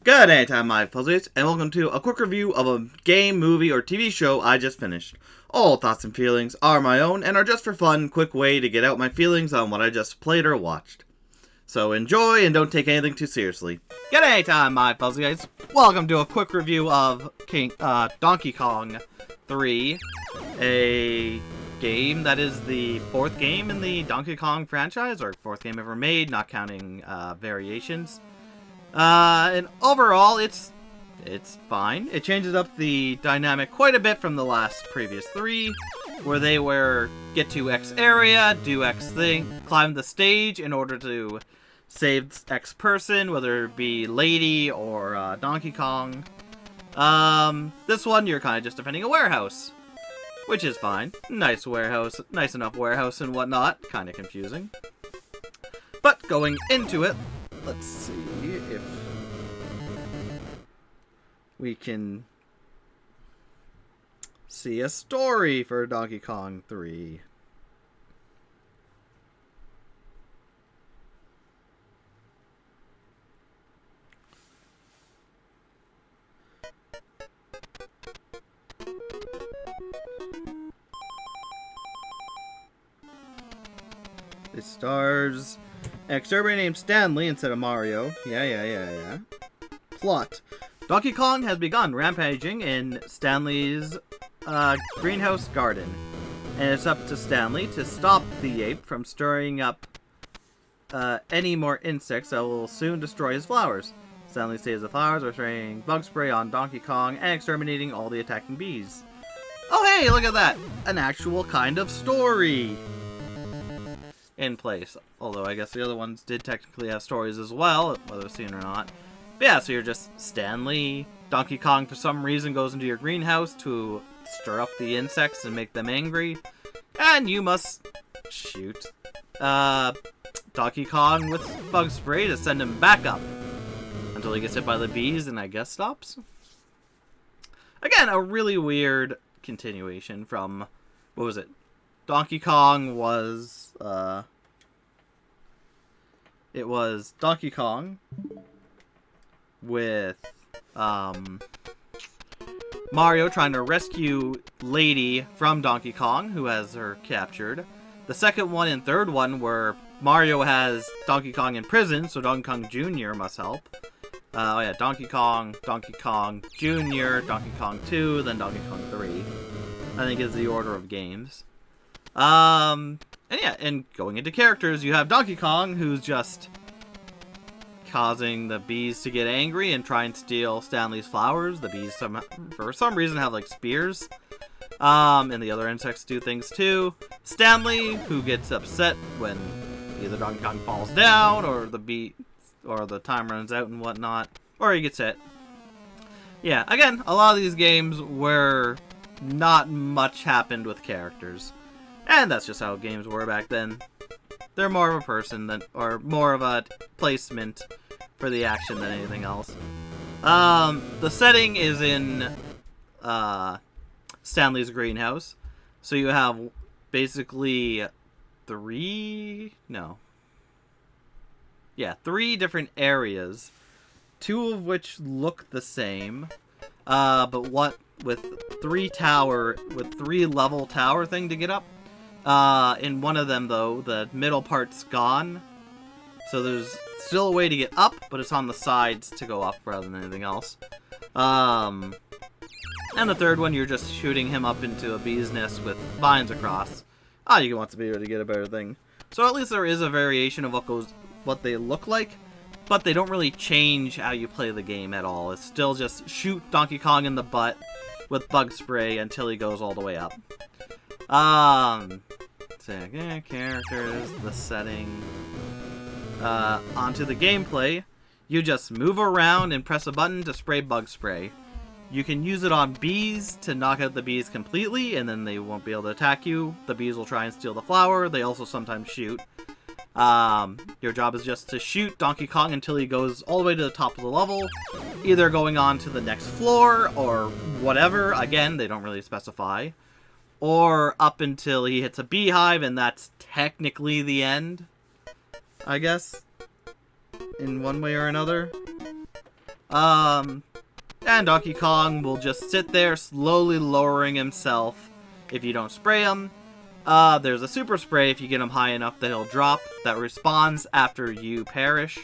Good day, time, my fuzzies, and welcome to a quick review of a game, movie, or TV show I just finished. All thoughts and feelings are my own and are just for fun, quick way to get out my feelings on what I just played or watched. So enjoy and don't take anything too seriously. Good day, time, my fuzzies. Welcome to a quick review of Donkey Kong 3, a game that is the fourth game in the Donkey Kong franchise, or fourth game ever made, not counting variations. And overall, it's fine. It changes up the dynamic quite a bit from the previous three, where they were get to X area, do X thing, climb the stage in order to save X person, whether it be Lady or Donkey Kong. This one, you're kind of just defending a warehouse, which is fine. Nice warehouse, nice enough warehouse and whatnot. Kind of confusing. But going into it, let's see if we can see a story for Donkey Kong 3. It stars an exterminator named Stanley instead of Mario. Yeah. Plot. Donkey Kong has begun rampaging in Stanley's greenhouse garden. And it's up to Stanley to stop the ape from stirring up any more insects that will soon destroy his flowers. Stanley saves the flowers by spraying bug spray on Donkey Kong and exterminating all the attacking bees. Oh hey, look at that! An actual kind of story in place. Although I guess the other ones did technically have stories as well, whether seen or not. But yeah, so you're just Stanley. Donkey Kong, for some reason, goes into your greenhouse to stir up the insects and make them angry. And you must shoot Donkey Kong with bug spray to send him back up until he gets hit by the bees and I guess stops. Again, a really weird continuation from, what was it? Donkey Kong was, it was Donkey Kong with Mario trying to rescue Lady from Donkey Kong, who has her captured. The second one and third one were Mario has Donkey Kong in prison, so Donkey Kong Jr. must help. Oh yeah, Donkey Kong Jr., Donkey Kong 2, then Donkey Kong 3. I think is the order of games. And yeah, and going into characters, you have Donkey Kong, who's just causing the bees to get angry and try and steal Stanley's flowers. The bees, for some reason, have, like, spears. And the other insects do things, too. Stanley, who gets upset when either Donkey Kong falls down, or the time runs out and whatnot, or he gets hit. Yeah, again, a lot of these games where not much happened with characters. And that's just how games were back then. They're more of a person or more of a placement for the action than anything else. The setting is in Stanley's greenhouse. So you have basically three different areas. Two of which look the same. But with three level tower thing to get up. In one of them, though, the middle part's gone. So there's still a way to get up, but it's on the sides to go up rather than anything else. And the third one, you're just shooting him up into a bee's nest with vines across. You want to be able to get a better thing. So at least there is a variation of what they look like, but they don't really change how you play the game at all. It's still just shoot Donkey Kong in the butt with bug spray until he goes all the way up. Characters, the setting, onto the gameplay. You just move around and press a button to spray bug spray. You can use it on bees to knock out the bees completely, and then they won't be able to attack you. The bees will try and steal the flower. They also sometimes shoot. Your job is just to shoot Donkey Kong until he goes all the way to the top of the level, either going on to the next floor or whatever. Again, they don't really specify. Or up until he hits a beehive, and that's technically the end, I guess, in one way or another. And Donkey Kong will just sit there slowly lowering himself if you don't spray him. There's a super spray if you get him high enough that he'll drop that respawns after you perish.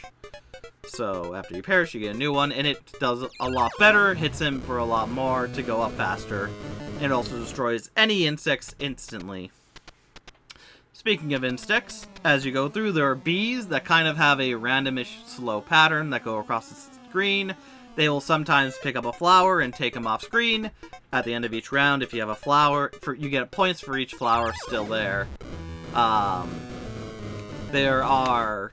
So after you perish, you get a new one, and it does a lot better, hits him for a lot more to go up faster. It also destroys any insects instantly. Speaking of insects, as you go through, there are bees that kind of have a randomish slow pattern that go across the screen. They will sometimes pick up a flower and take them off screen. At the end of each round, if you have a flower, you get points for each flower still there. There are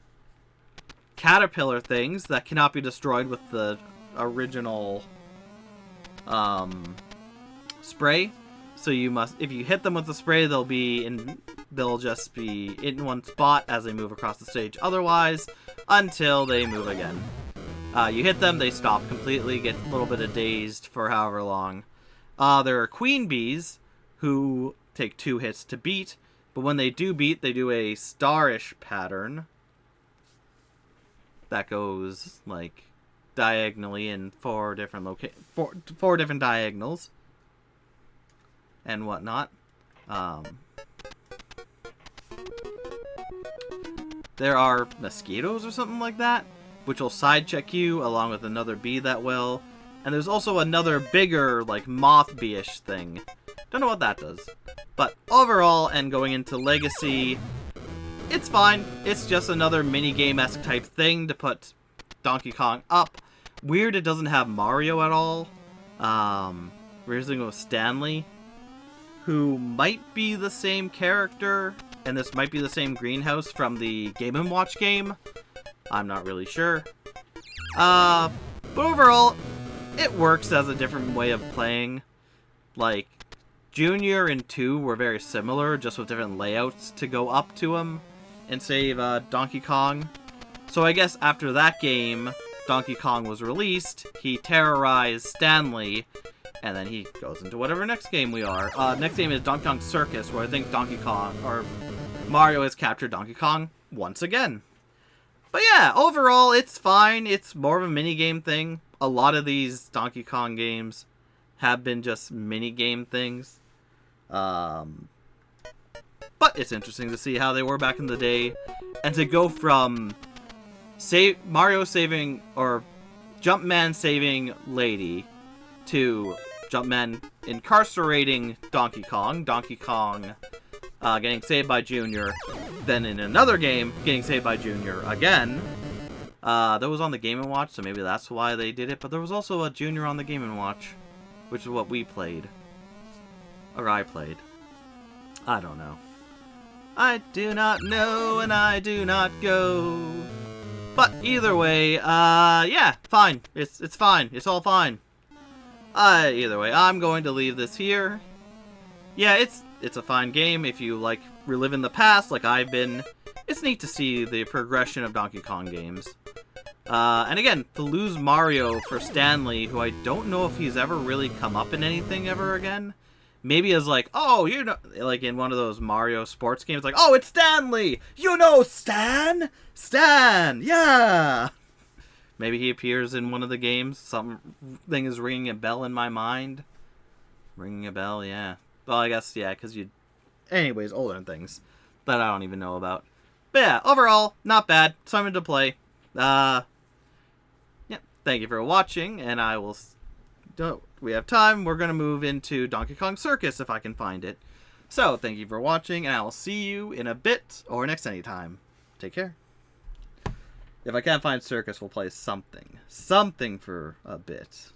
caterpillar things that cannot be destroyed with the original spray. So you must, if you hit them with the spray, they'll just be in one spot as they move across the stage otherwise, until they move again. You hit them, they stop completely, get a little bit of dazed for however long. There are queen bees, who take 2 hits to beat, but when they do beat, they do a starish pattern that goes, like, diagonally in 4 different four different diagonals and whatnot. There are mosquitoes or something like that, which will side check you along with another bee that will. And there's also another bigger, like, moth bee-ish thing. Don't know what that does. But overall, and going into Legacy, it's fine. It's just another minigame-esque type thing to put Donkey Kong up. Weird it doesn't have Mario at all. We're using it with Stanley, who might be the same character, and this might be the same greenhouse from the Game & Watch game. I'm not really sure. But overall, it works as a different way of playing. Like, Junior and 2 were very similar, just with different layouts to go up to them and save Donkey Kong. So I guess after that game, Donkey Kong was released, he terrorized Stanley, and then he goes into whatever next game we are. Next game is Donkey Kong Circus, where I think Donkey Kong, or Mario has captured Donkey Kong once again. But yeah, overall, it's fine. It's more of a minigame thing. A lot of these Donkey Kong games have been just minigame things. But it's interesting to see how they were back in the day. And to go from Mario saving, or Jumpman saving Lady, to Jumpman incarcerating Donkey Kong, getting saved by Junior, then in another game, getting saved by Junior again. That was on the Game & Watch, so maybe that's why they did it, but there was also a Junior on the Game & Watch, which is what we played. Or I played. I don't know. I do not know, and I do not go. But either way, yeah, fine. It's fine. It's all fine. Either way, I'm going to leave this here. Yeah, it's a fine game if you like reliving the past like I've been. It's neat to see the progression of Donkey Kong games. And again, to lose Mario for Stanley, who I don't know if he's ever really come up in anything ever again. Maybe as like, oh, you know, like in one of those Mario sports games, like, oh, it's Stanley! You know Stan! Stan! Yeah! Maybe he appears in one of the games. Something is ringing a bell in my mind. Ringing a bell, yeah. Well, I guess, yeah, because you... Anyways, older things that I don't even know about. But yeah, overall, not bad. Something to play. Yeah, thank you for watching, and I will... We have time. We're going to move into Donkey Kong Circus if I can find it. So, thank you for watching, and I will see you in a bit or next anytime. Take care. If I can't find Circus, we'll play something. Something for a bit.